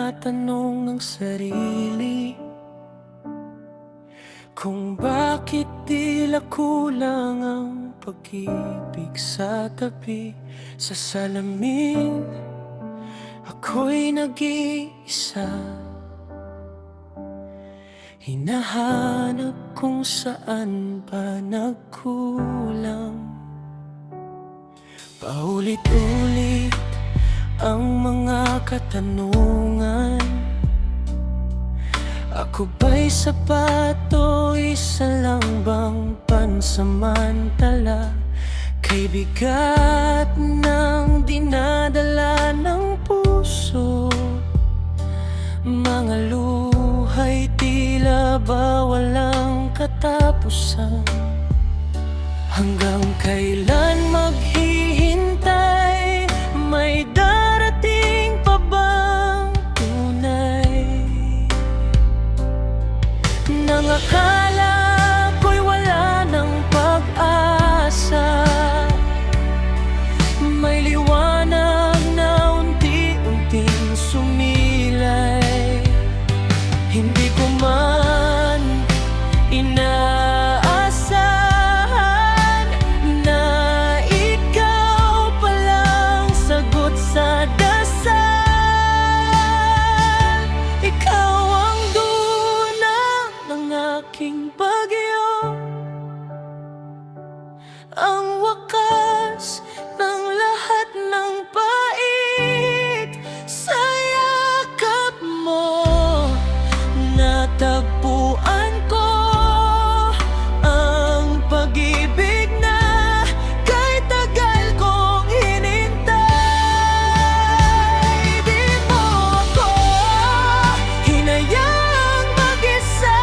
tinatanong ang sarili kung bakit tila kulang ang pag-ibig sa tabi. Sa salamin, ako'y nag-iisa, hinahanap kung saan ba nagkulang. Paulit-ulit ang mga katanungan, ako ba'y sapat o isa lang bang pansamantala? Kay bigat ng dinadala ng puso, mga luha'y tila ba walang katapusan. Hanggang kailan maghihintay? May darating pa bang tunay? Nang akala ko'y wala ng pag-asa, may liwanag na unti-unting sumilay. Hindi ko man inaasahan na ikaw palang sagot sa dasal. Ikaw ang duna ng aking bagyo, ang wakas ng lahat ng pait. Sa yakap mo natagpuan ko ang pag-ibig na kay tagal kong hinintay. Di mo ako hinayang mag-isa,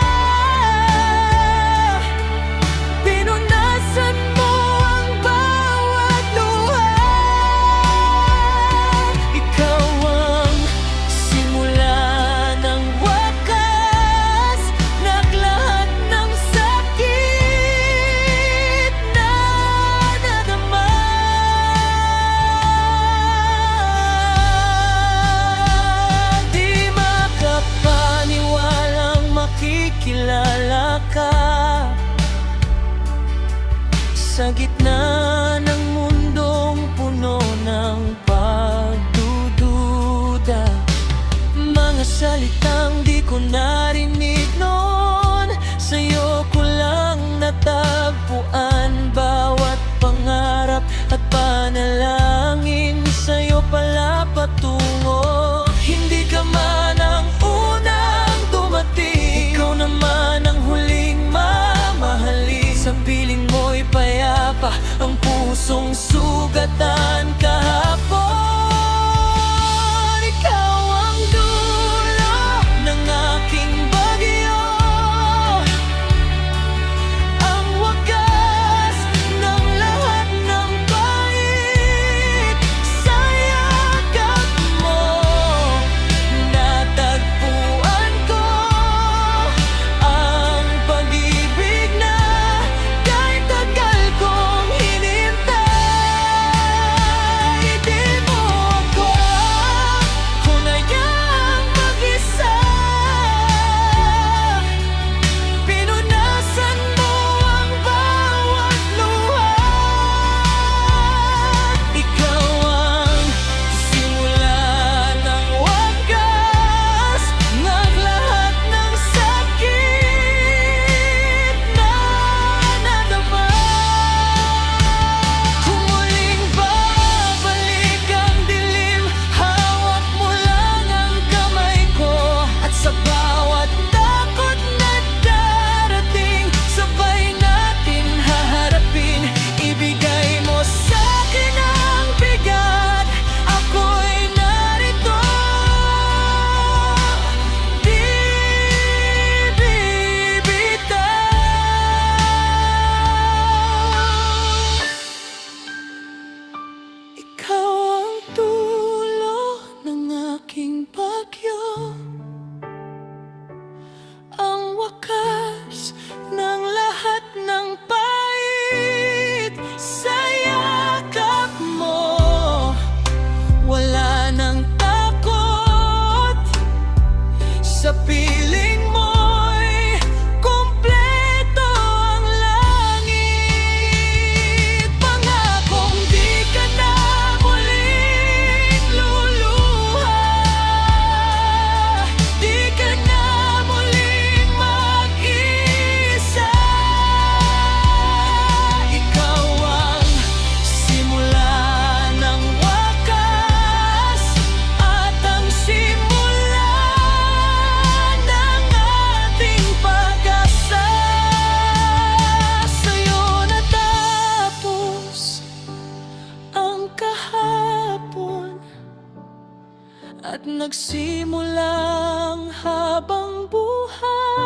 pinunasan mo ang bawat luha. Ikaw ang simula ng wakas, naglahat ng sakit na nadama. Di makapaniwalang makikilala ka sa gitna ng mundong puno ng pagdududa. Mga salitang di ko narinig noon, sa'yo ko lang natagpuan. Bawat pangarap at panalangin, sa'yo pala patungo. Hindi ka man ang unang dumating, ikaw naman ang huling mamahalin. Sa piling mo'y payapa ang pusong sugatan kahapon. Ikaw ang dulo ng aking bagyo, ang wakas ng lahat ng pait. at nagsimulang habang buhay.